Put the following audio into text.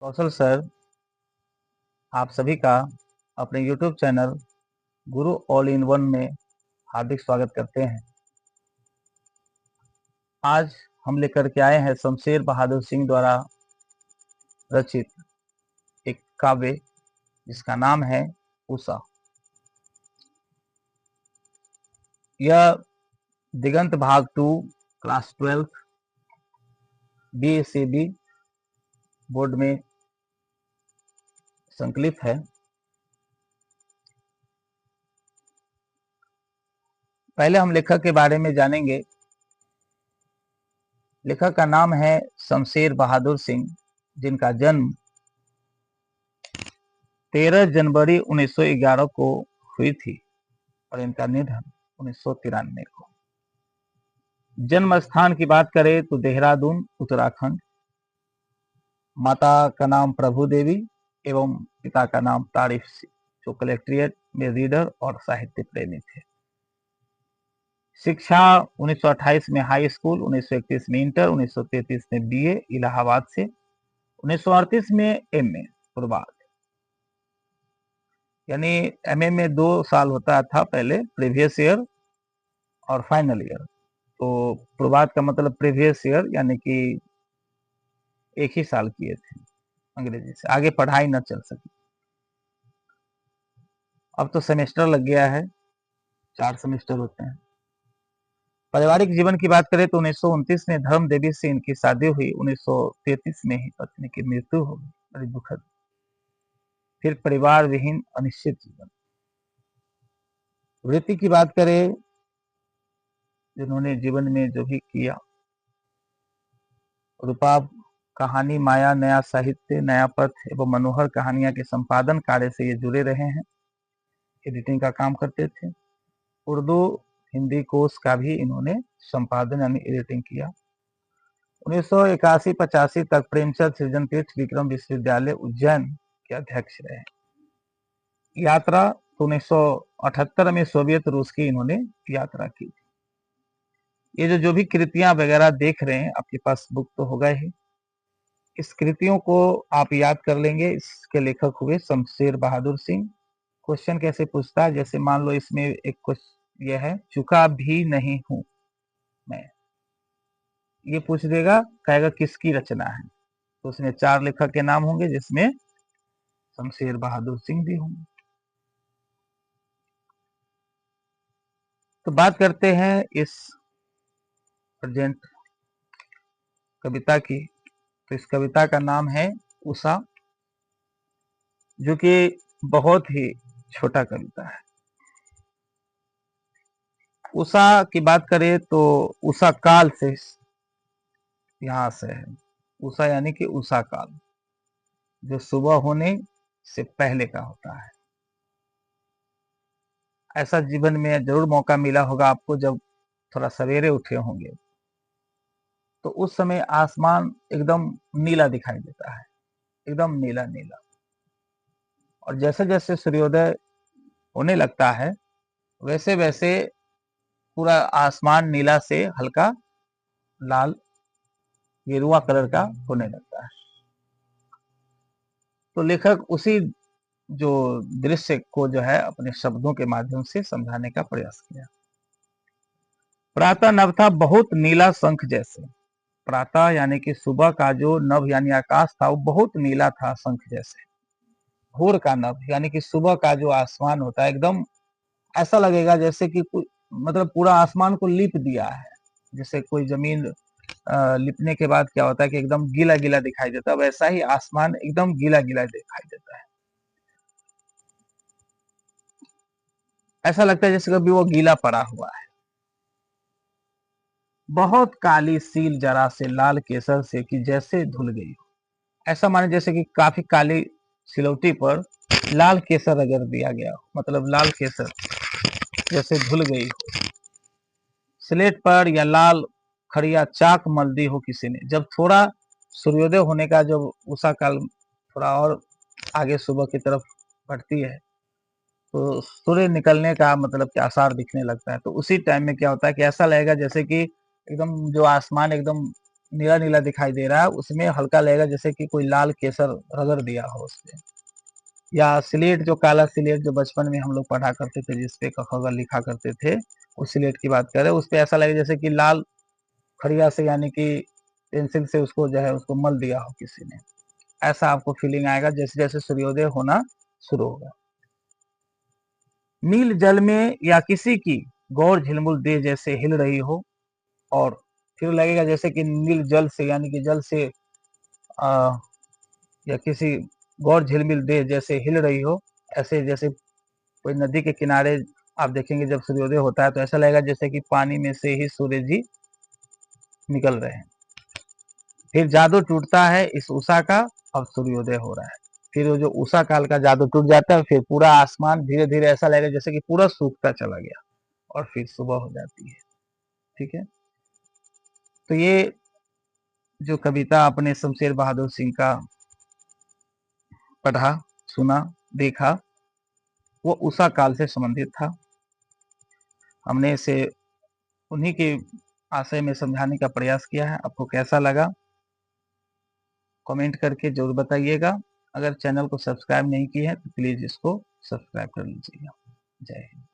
कौशल sir, आप सभी का अपने YouTube channel Guru all in one में हार्दिक स्वागत करते हैं। आज हम लेकर के आए हैं शमशेर बहादुर सिंह द्वारा रचित एक काव्य जिसका नाम है उषा। यह दिगंत भाग 2 क्लास 12 BACB बोर्ड में संकलित है। पहले हम लेखक के बारे में जानेंगे। लेखक का नाम है शमशेर बहादुर सिंह, जिनका जन्म 13 जनवरी 1911 को हुई थी और इनका निधन 1993 को। जन्म स्थान की बात करें तो देहरादून, उत्तराखंड। माता का नाम प्रभु देवी एवं पिता का नाम तारिफ सिंह, जो कलेक्ट्रेट में रीडर और साहित्य प्रेमी थे। शिक्षा 1928 में हाई स्कूल, 1931 में इंटर, 1933 में BA इलाहाबाद से, 1938 में MA प्रभात। यानी MA में 2 साल होता था पहले, प्रीवियस ईयर और फाइनल ईयर। तो प्रभात का मतलब प्रीवियस ईयर, यानी कि एक ही साल किए थे अंग्रेजी से, आगे पढ़ाई न चल सकी। अब तो सेमेस्टर लग गया है, 4 सेमेस्टर होते हैं। पारिवारिक जीवन की बात करें तो 1929 में धर्म देवी से इनकी शादी हुई, 1933 में ही पत्नी की मृत्यु हो गई, बड़ी दुखद। फिर परिवार विहीन अनिश्चित जीवन। वृत्ति की बात करें, जिन्होंने जीवन में जो भी किया, रूपाब कहानी, माया, नया साहित्य, नया पथ एवं मनोहर कहानियां के संपादन कार्य से ये जुड़े रहे हैं। एडिटिंग का काम करते थे। उर्दू हिंदी कोर्स का भी इन्होंने संपादन यानी एडिटिंग किया। 1981-85 तक प्रेमचंद सृजनपीठ विक्रम विश्वविद्यालय उज्जैन के अध्यक्ष रहे। यात्रा तो 1978 में सोवियत रूस की इन्होंने यात्रा की। ये जो भी कृतियां वगैरह देख रहे हैं, आपके पास बुक तो होगा ही। इस कृतियों को आप याद कर लेंगे। इसके लेखक हुए शमशेर बहादुर सिंह। क्वेश्चन कैसे पूछता है, जैसे मान लो इसमें एक क्वेश्चन यह है, चुका भी नहीं हूं मैं, ये पूछ देगा, कहेगा किसकी रचना है। तो उसमें 4 लेखक के नाम होंगे, जिसमें शमशेर बहादुर सिंह भी होंगे। तो बात करते हैं इस प्रेजेंट कविता की। तो इस कविता का नाम है उषा, जो कि बहुत ही छोटा कविता है। उषा की बात करें तो उषा काल से यहां से है। उषा यानी कि उषा काल, जो सुबह होने से पहले का होता है। ऐसा जीवन में जरूर मौका मिला होगा आपको, जब थोड़ा सवेरे उठे होंगे तो उस समय आसमान एकदम नीला दिखाई देता है, एकदम नीला नीला। और जैसे जैसे सूर्योदय होने लगता है, वैसे वैसे पूरा आसमान नीला से हल्का लाल गेरुआ कलर का होने लगता है। तो लेखक उसी जो दृश्य को जो है अपने शब्दों के माध्यम से समझाने का प्रयास किया। प्रातः नभ था बहुत नीला शंख जैसे। प्रातः यानी कि सुबह का जो नभ यानी आकाश था, वो बहुत नीला था शंख जैसे। भोर का नभ यानी कि सुबह का जो आसमान होता है, एकदम ऐसा लगेगा जैसे कि मतलब पूरा आसमान को लिप दिया है। जैसे कोई जमीन लिपने के बाद क्या होता है कि एकदम गीला गीला दिखाई देता है, वैसा ही आसमान एकदम गीला गीला दिखाई देता है। ऐसा लगता है जैसे कभी वो गीला पड़ा हुआ है। बहुत काली सील जरा से लाल केसर से कि जैसे धुल गई हो। ऐसा माने जैसे कि काफी काली सिलौटी पर लाल केसर रगड़ दिया गया हो, मतलब लाल केसर जैसे धुल गई हो। स्लेट पर या लाल खड़िया चाक मल दी हो किसी ने। जब थोड़ा सूर्योदय होने का, जब उषा काल थोड़ा और आगे सुबह की तरफ बढ़ती है, तो सूर्य निकलने का मतलब कि आसार दिखने लगता है। तो उसी टाइम में क्या होता है कि ऐसा लगेगा जैसे कि एकदम जो आसमान एकदम नीला नीला दिखाई दे रहा है, उसमें हल्का लगेगा जैसे कि कोई लाल केसर रगड़ दिया हो उसपे। या स्लेट, जो काला स्लेट जो बचपन में हम लोग पढ़ा करते थे, जिसपे क ख ग लिखा करते थे, उस स्लेट की बात कर रहे हैं। उस पे ऐसा लगे जैसे कि लाल खड़िया से, यानी कि पेंसिल से उसको जो है उसको मल दिया हो किसी ने। ऐसा आपको फीलिंग आएगा जैसे जैसे सूर्योदय होना शुरू होगा। नील जल में या किसी की गौर झिलमुल देह जैसे हिल रही हो, और फिर लगेगा जैसे कि नील जल से, यानी कि जल से या किसी गौर झिलमिल देह जैसे हिल रही हो, ऐसे जैसे कोई नदी के किनारे आप देखेंगे जब सूर्योदय होता है तो ऐसा लगेगा जैसे कि पानी में से ही सूर्य जी निकल रहे हैं। फिर जादू टूटता है इस उषा का, अब सूर्योदय हो रहा है। फिर वो जो उषा काल का जादू टूट जाता है, फिर पूरा आसमान धीरे धीरे ऐसा लगेगा जैसे कि पूरा सूखता चला गया, और फिर सुबह हो जाती है। ठीक है, तो ये जो कविता आपने शमशेर बहादुर सिंह का पढ़ा, सुना, देखा, वो उषा काल से संबंधित था। हमने इसे उन्हीं के आशय में समझाने का प्रयास किया है। आपको कैसा लगा कमेंट करके जरूर बताइएगा। अगर चैनल को सब्सक्राइब नहीं किए हैं तो प्लीज इसको सब्सक्राइब कर लीजिएगा। जय हिंद।